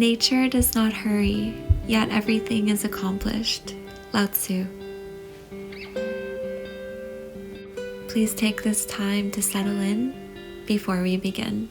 Nature does not hurry, yet everything is accomplished. Lao Tzu. Please take this time to settle in before we begin.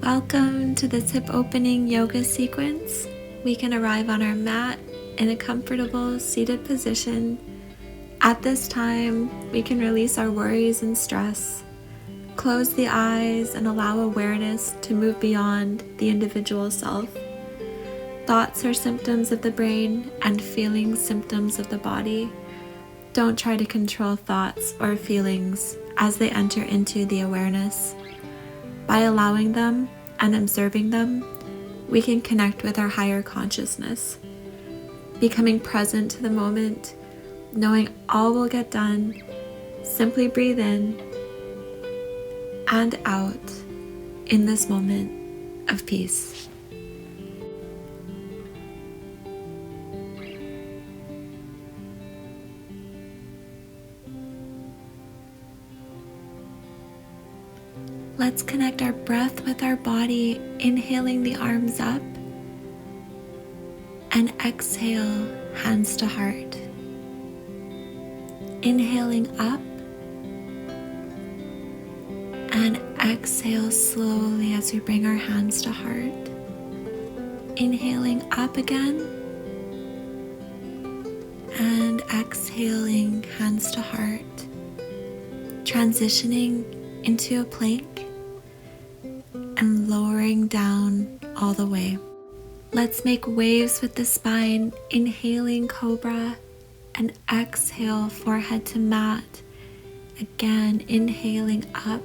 Welcome to this hip opening yoga sequence. We can arrive on our mat in a comfortable seated position. At this time, we can release our worries and stress. Close the eyes and allow awareness to move beyond the individual self. Thoughts are symptoms of the brain and feelings symptoms of the body. Don't try to control thoughts or feelings as they enter into the awareness. By allowing them and observing them, we can connect with our higher consciousness, becoming present to the moment, knowing all will get done. Simply breathe in and out in this moment of peace. Let's connect our breath with our body, inhaling the arms up and exhale, hands to heart. Inhaling up and exhale slowly as we bring our hands to heart. Inhaling up again and exhaling, hands to heart. Transitioning into a plank and lowering down all the way. Let's make waves with the spine, inhaling cobra and exhale forehead to mat. Again, inhaling up,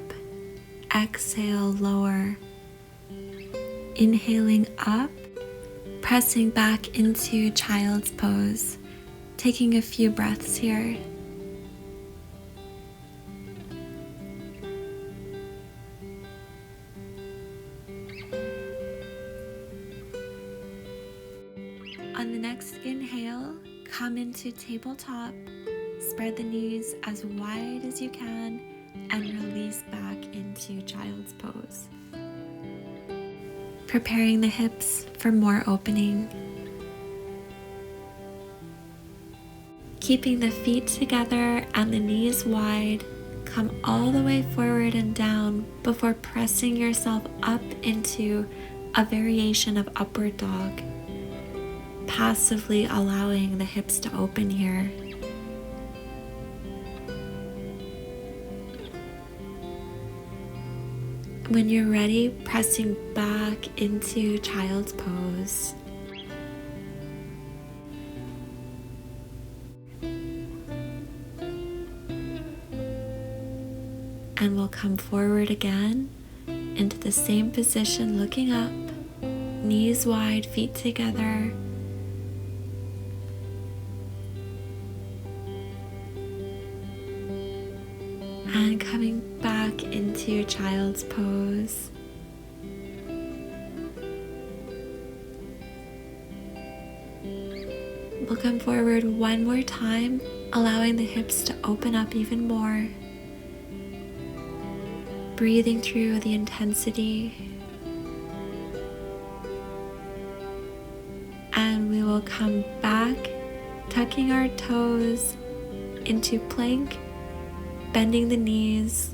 exhale lower. Inhaling up, pressing back into child's pose. Taking a few breaths here. On the next inhale, come into tabletop, spread the knees as wide as you can, and release back into child's pose. Preparing the hips for more opening. Keeping the feet together and the knees wide, come all the way forward and down before pressing yourself up into a variation of upward dog. Passively allowing the hips to open here. When you're ready, pressing back into child's pose. And we'll come forward again into the same position, looking up, knees wide, feet together. And coming back into child's pose. We'll come forward one more time, allowing the hips to open up even more. Breathing through the intensity. And we will come back tucking our toes into plank, bending the knees,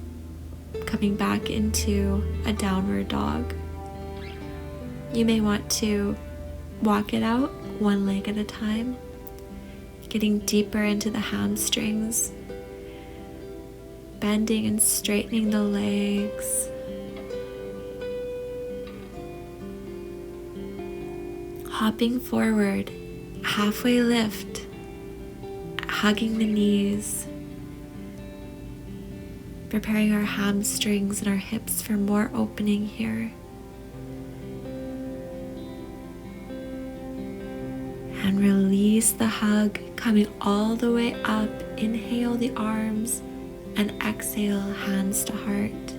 coming back into a downward dog. You may want to walk it out one leg at a time, getting deeper into the hamstrings, bending and straightening the legs. Hopping forward, halfway lift, hugging the knees, preparing our hamstrings and our hips for more opening here. And release the hug, coming all the way up. Inhale the arms and exhale hands to heart.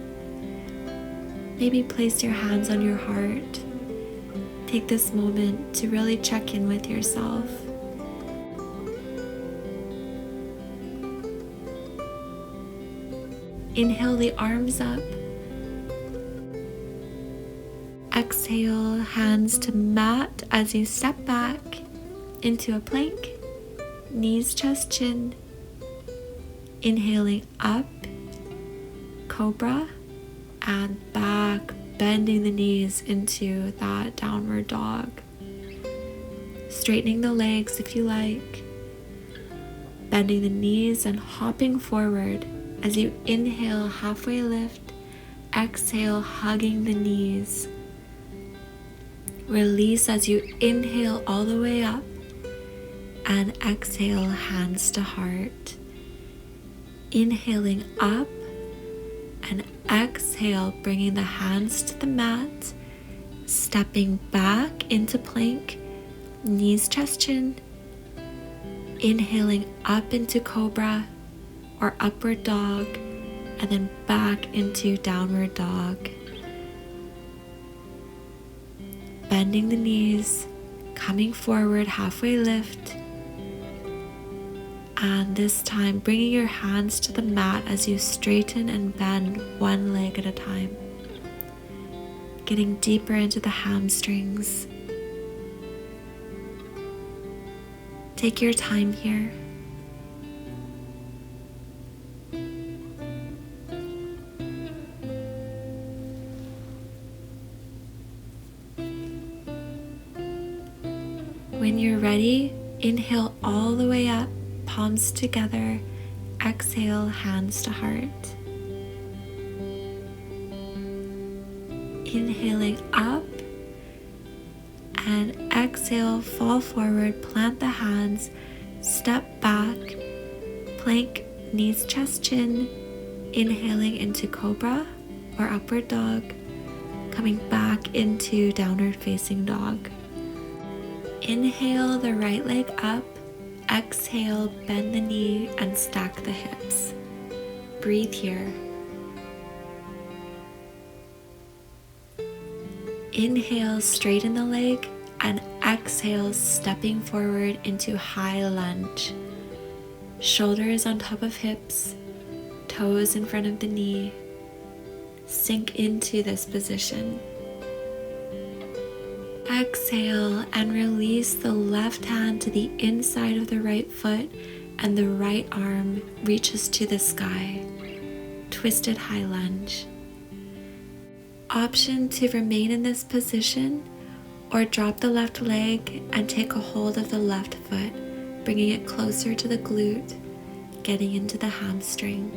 Maybe place your hands on your heart. Take this moment to really check in with yourself. Inhale the arms up. Exhale, hands to mat as you step back into a plank, knees, chest, chin. Inhaling up, cobra, and back, bending the knees into that downward dog. Straightening the legs if you like, bending the knees and hopping forward as you inhale, halfway lift, exhale, hugging the knees. Release as you inhale all the way up, and exhale, hands to heart. Inhaling up and exhale, bringing the hands to the mat, stepping back into plank, knees, chest, chin. Inhaling up into cobra or upward dog, and then back into downward dog. Bending the knees, coming forward, halfway lift. And this time, bringing your hands to the mat as you straighten and bend one leg at a time. Getting deeper into the hamstrings. Take your time here. When you're ready, inhale all the way up, palms together. Exhale, hands to heart. Inhaling up and exhale, fall forward, plant the hands, step back, plank, knees, chest, chin. Inhaling into cobra or upward dog, coming back into downward facing dog. Inhale the right leg up, exhale, bend the knee and stack the hips. Breathe here. Inhale, straighten the leg, and exhale, stepping forward into high lunge. Shoulders on top of hips, toes in front of the knee. Sink into this position. Exhale and release the left hand to the inside of the right foot, and the right arm reaches to the sky. Twisted high lunge. Option to remain in this position or drop the left leg and take a hold of the left foot, bringing it closer to the glute, getting into the hamstring.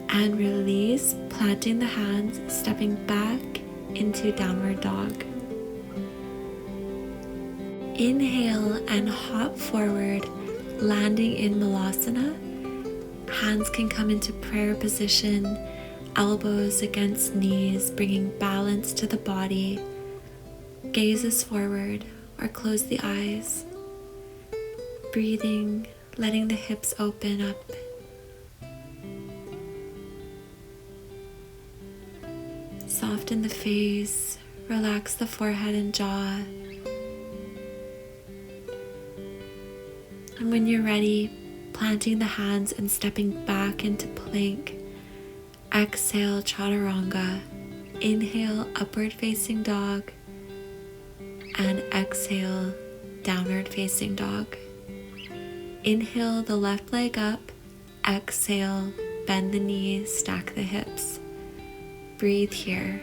And release, planting the hands, stepping back into downward dog. Inhale and hop forward, landing in Malasana. Hands can come into prayer position, elbows against knees, bringing balance to the body. Gazes forward or close the eyes. Breathing, letting the hips open up. Soften the face, relax the forehead and jaw. And when you're ready, planting the hands and stepping back into plank. Exhale, chaturanga. Inhale, upward facing dog. And exhale, downward facing dog. Inhale the left leg up. Exhale, bend the knees, stack the hips. Breathe here.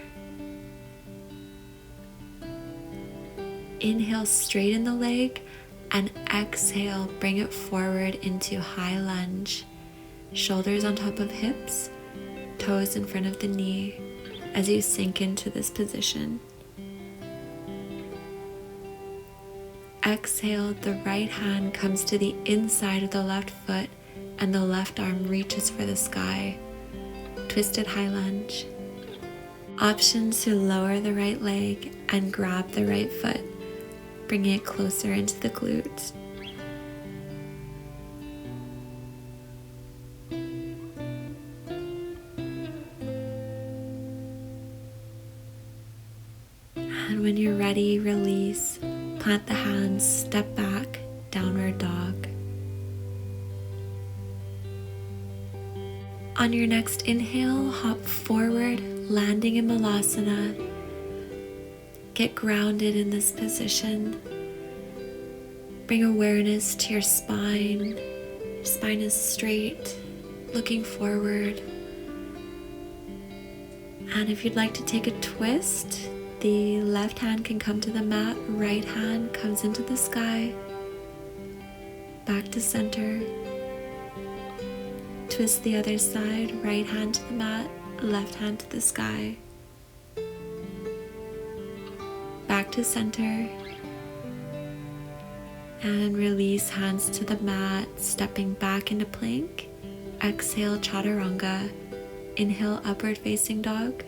Inhale, straighten the leg, and exhale, bring it forward into high lunge. Shoulders on top of hips, toes in front of the knee as you sink into this position. Exhale, the right hand comes to the inside of the left foot and the left arm reaches for the sky. Twisted high lunge. Options to lower the right leg and grab the right foot, bringing it closer into the glutes. And when you're ready, release. Plant the hands, step back, downward dog. On your next inhale, hop forward, landing in Malasana. Get grounded in this position. Bring awareness to your spine. Your spine is straight, looking forward. And if you'd like to take a twist, the left hand can come to the mat, right hand comes into the sky. Back to center. Twist the other side, right hand to the mat, left hand to the sky. Back to center. And release hands to the mat, stepping back into plank. Exhale, chaturanga. Inhale, upward facing dog.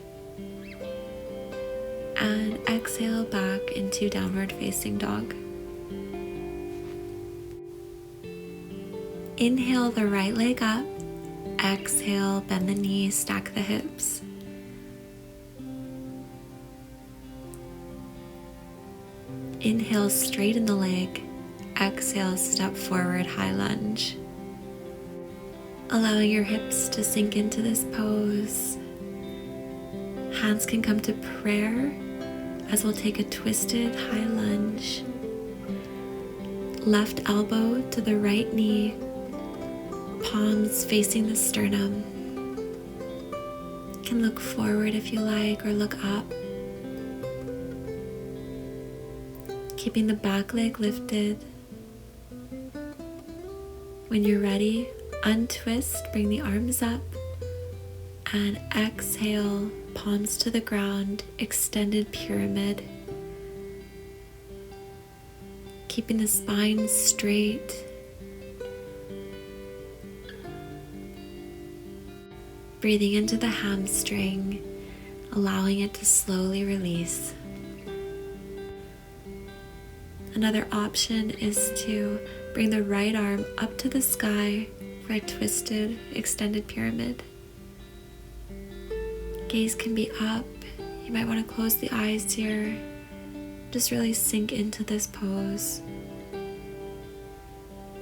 And exhale back into downward facing dog. Inhale the right leg up. Exhale, bend the knees, stack the hips. Inhale, straighten the leg. Exhale, step forward, high lunge. Allowing your hips to sink into this pose. Hands can come to prayer as we'll take a twisted high lunge. Left elbow to the right knee, palms facing the sternum. You can look forward if you like or look up. Keeping the back leg lifted. When you're ready, untwist, bring the arms up, and exhale, palms to the ground, extended pyramid. Keeping the spine straight. Breathing into the hamstring, allowing it to slowly release. Another option is to bring the right arm up to the sky for a twisted, extended pyramid. Gaze can be up. You might want to close the eyes here. Just really sink into this pose.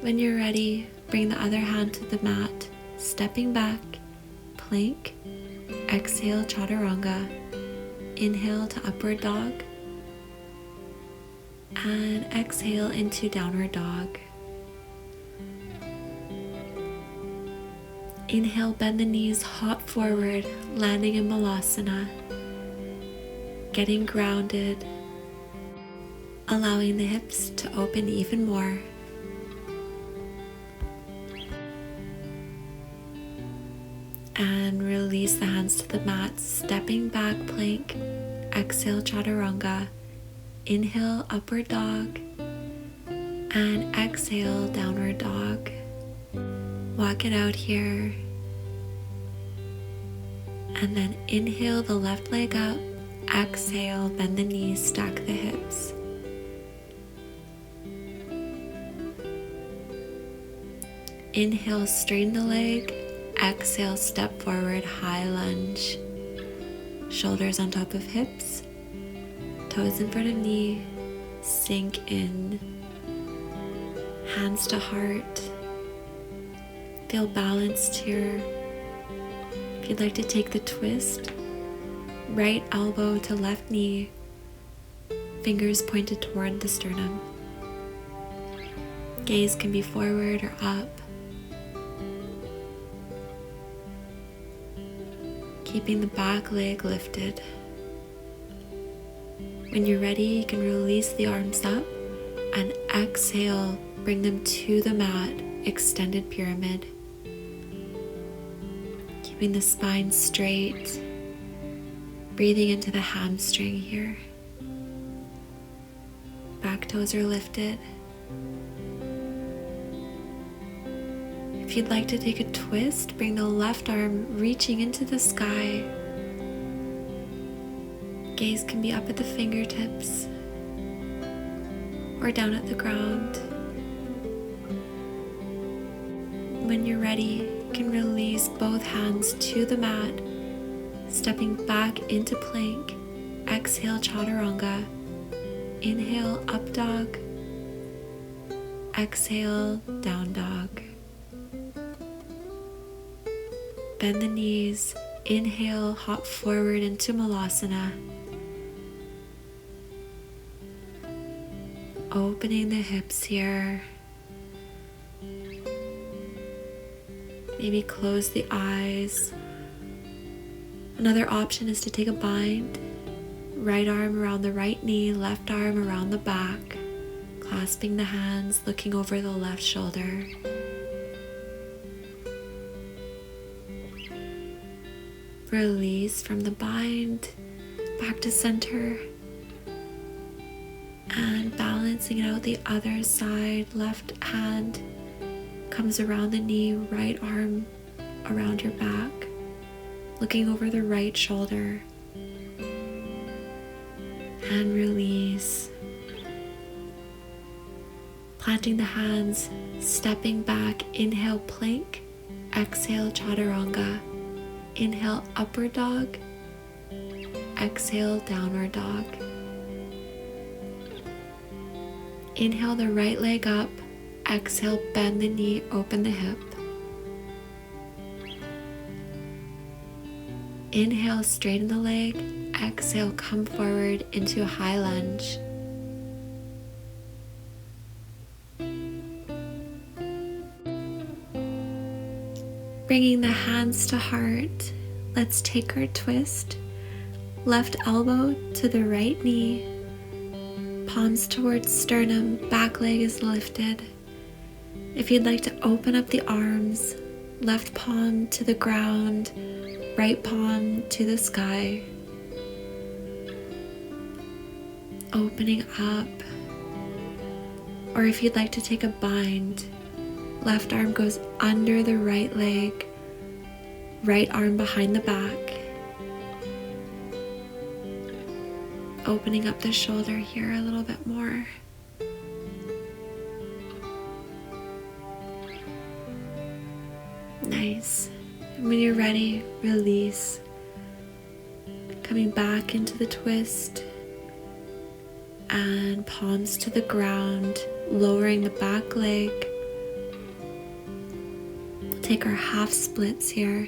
When you're ready, bring the other hand to the mat, stepping back, plank. Exhale, chaturanga. Inhale to upward dog. And exhale into downward dog. Inhale, bend the knees, hop forward, landing in Malasana. Getting grounded, allowing the hips to open even more. And release the hands to the mat, stepping back, plank. Exhale, chaturanga. Inhale, upward dog. And exhale, downward dog. Walk it out here. And then inhale the left leg up. Exhale, bend the knees, stack the hips. Inhale, straighten the leg. Exhale, step forward, high lunge. Shoulders on top of hips. Toes in front of knee. Sink in. Hands to heart. Feel balanced here. If you'd like to take the twist, right elbow to left knee. fingers pointed toward the sternum. Gaze can be forward or up. Keeping the back leg lifted. When you're ready, you can release the arms up and exhale, bring them to the mat, extended pyramid. Keeping the spine straight, breathing into the hamstring here. Back toes are lifted. If you'd like to take a twist, bring the left arm reaching into the sky. Gaze can be up at the fingertips or down at the ground. When you're ready, you can release both hands to the mat, stepping back into plank. Exhale, chaturanga. Inhale, up dog. Exhale, down dog. Bend the knees. Inhale, hop forward into Malasana. Opening the hips here. Maybe close the eyes. Another option is to take a bind. Right arm around the right knee, left arm around the back. Clasping the hands, looking over the left shoulder. Release from the bind, back to center, and balancing it out the other side. Left hand comes around the knee, right arm around your back, looking over the right shoulder, and release. Planting the hands, stepping back, inhale plank, exhale chaturanga. Inhale, upward dog. Exhale, downward dog. Inhale the right leg up. Exhale, bend the knee, open the hip. Inhale, straighten the leg. Exhale, come forward into a high lunge. Bringing the hands to heart, let's take our twist. Left elbow to the right knee, palms towards sternum, back leg is lifted. If you'd like to open up the arms, left palm to the ground, right palm to the sky. Opening up. Or if you'd like to take a bind, left arm goes under the right leg, right arm behind the back. Opening up the shoulder here a little bit more. Nice. And when you're ready, release. Coming back into the twist. And palms to the ground, lowering the back leg. Take our half splits here.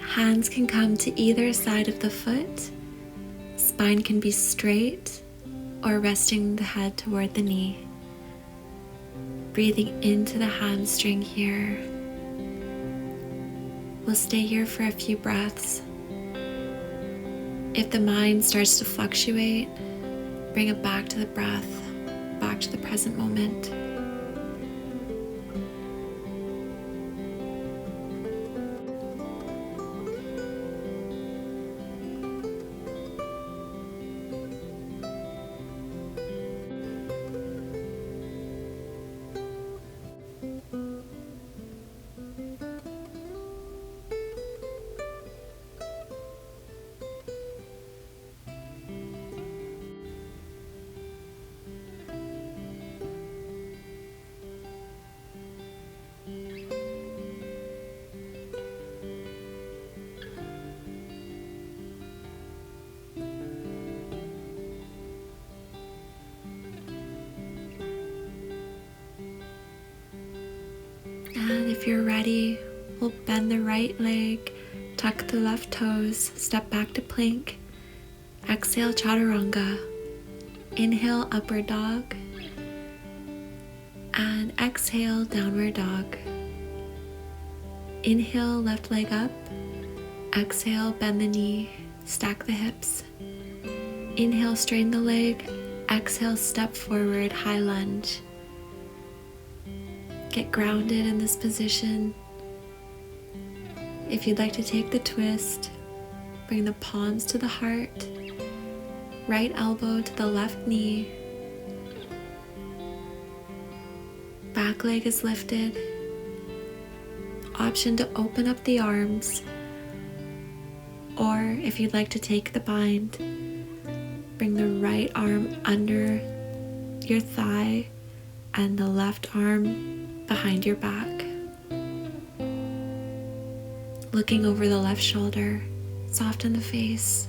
Hands can come to either side of the foot. Spine can be straight or resting the head toward the knee. Breathing into the hamstring here. We'll stay here for a few breaths. If the mind starts to fluctuate, bring it back to the breath, back to the present moment. And if you're ready, we'll bend the right leg, tuck the left toes, step back to plank. Exhale, chaturanga. Inhale, upward dog. And exhale, downward dog. Inhale, left leg up. Exhale, bend the knee, stack the hips. Inhale, straighten the leg. Exhale, step forward, high lunge. Get grounded in this position. If you'd like to take the twist, bring the palms to the heart, right elbow to the left knee. Back leg is lifted. Option to open up the arms, or if you'd like to take the bind, bring the right arm under your thigh and the left arm behind your back. Looking over the left shoulder, soften the face.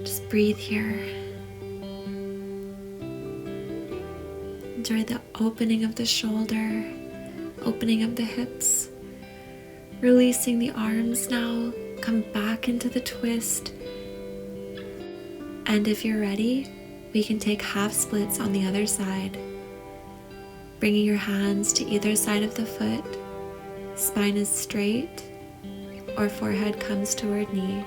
Just breathe here. Enjoy the opening of the shoulder, opening of the hips. Releasing the arms now, come back into the twist. And if you're ready, we can take half splits on the other side. Bringing your hands to either side of the foot, spine is straight, or forehead comes toward knee.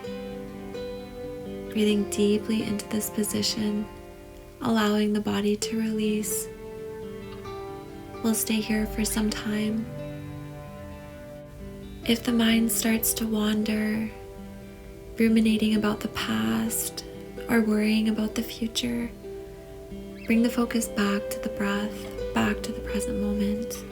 Breathing deeply into this position, allowing the body to release. We'll stay here for some time. If the mind starts to wander, ruminating about the past or worrying about the future, bring the focus back to the breath, back to the present moment.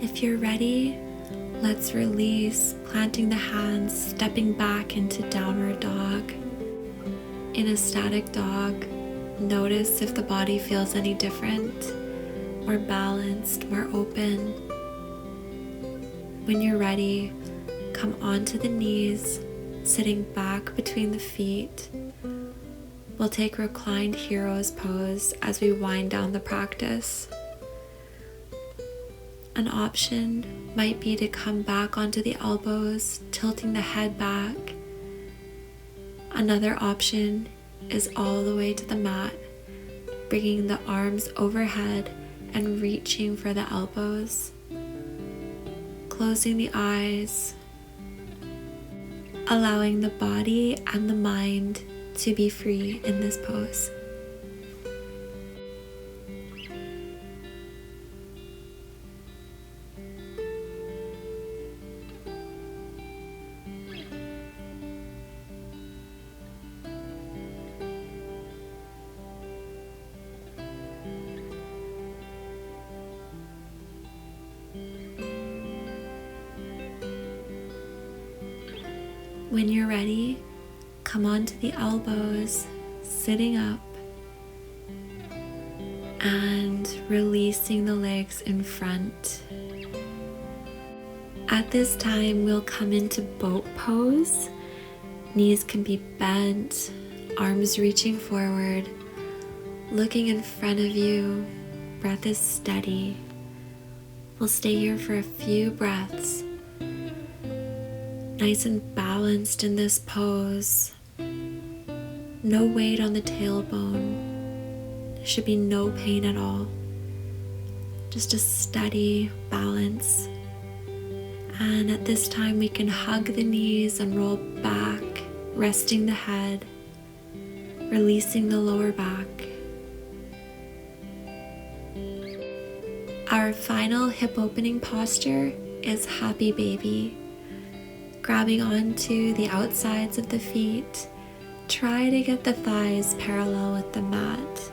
If you're ready, let's release, planting the hands, stepping back into downward dog. In a static dog, notice if the body feels any different, more balanced, more open. When you're ready, come onto the knees, sitting back between the feet. We'll take reclined hero's pose as we wind down the practice. An option might be to come back onto the elbows, tilting the head back. Another option is all the way to the mat, bringing the arms overhead and reaching for the elbows. Closing the eyes, allowing the body and the mind to be free in this pose. When you're ready, come onto the elbows, sitting up, and releasing the legs in front. At this time, we'll come into boat pose. Knees can be bent, arms reaching forward, looking in front of you. Breath is steady. We'll stay here for a few breaths. Nice and balanced in this pose. No weight on the tailbone. There should be no pain at all. Just a steady balance. And at this time we can hug the knees and roll back, resting the head, releasing the lower back. Our final hip opening posture is happy baby. Grabbing onto the outsides of the feet, try to get the thighs parallel with the mat.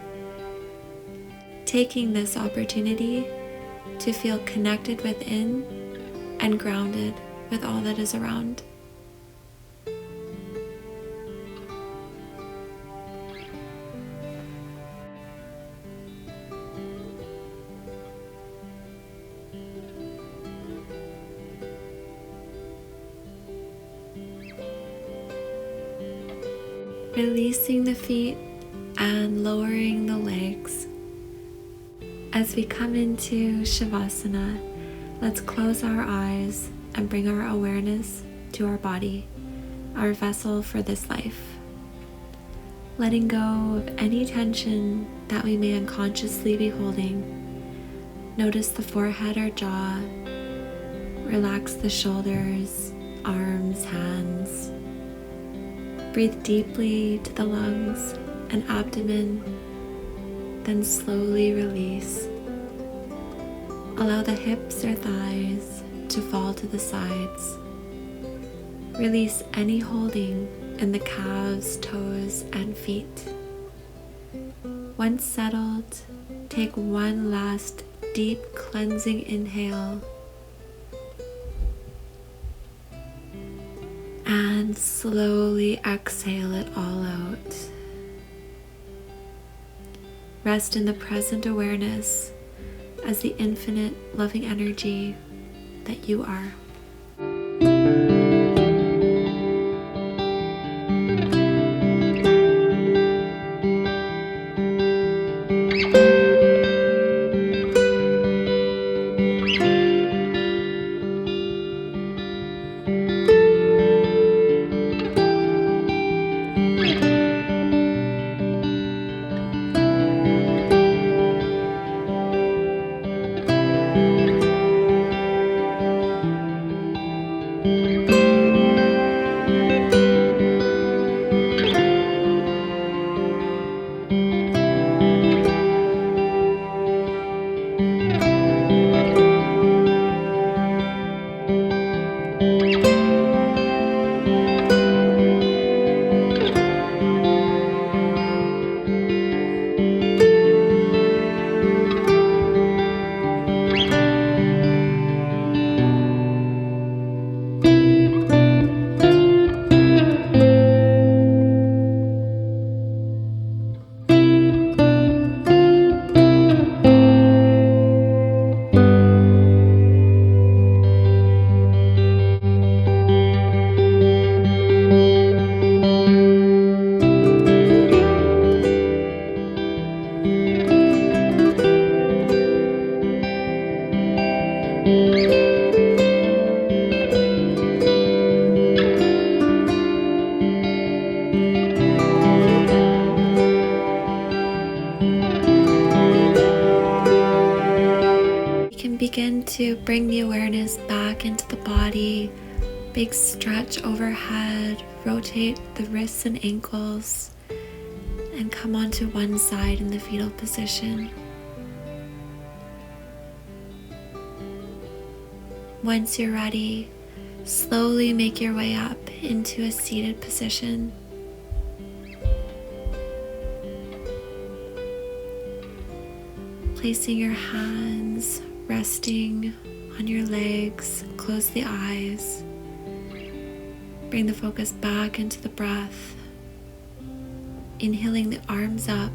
Taking this opportunity to feel connected within and grounded with all that is around. releasing the feet and lowering the legs. As we come into Shavasana, let's close our eyes and bring our awareness to our body, our vessel for this life. Letting go of any tension that we may unconsciously be holding. Notice the forehead or jaw. Relax the shoulders, arms, hands. Breathe deeply to the lungs and abdomen, then slowly release. Allow the hips or thighs to fall to the sides. Release any holding in the calves, toes, and feet. Once settled, take one last deep cleansing inhale and slowly exhale it all out. Rest in the present awareness as the infinite loving energy that you are. Begin to bring the awareness back into the body. Big stretch overhead. Rotate the wrists and ankles and come onto one side in the fetal position. Once you're ready, slowly make your way up into a seated position. Placing your hands resting on your legs, close the eyes. Bring the focus back into the breath. Inhaling the arms up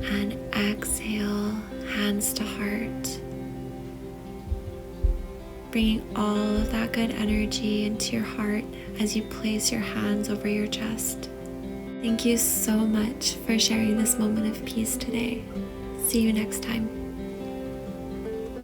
and exhale, hands to heart. Bringing all of that good energy into your heart as you place your hands over your chest. Thank you so much for sharing this moment of peace today. See you next time.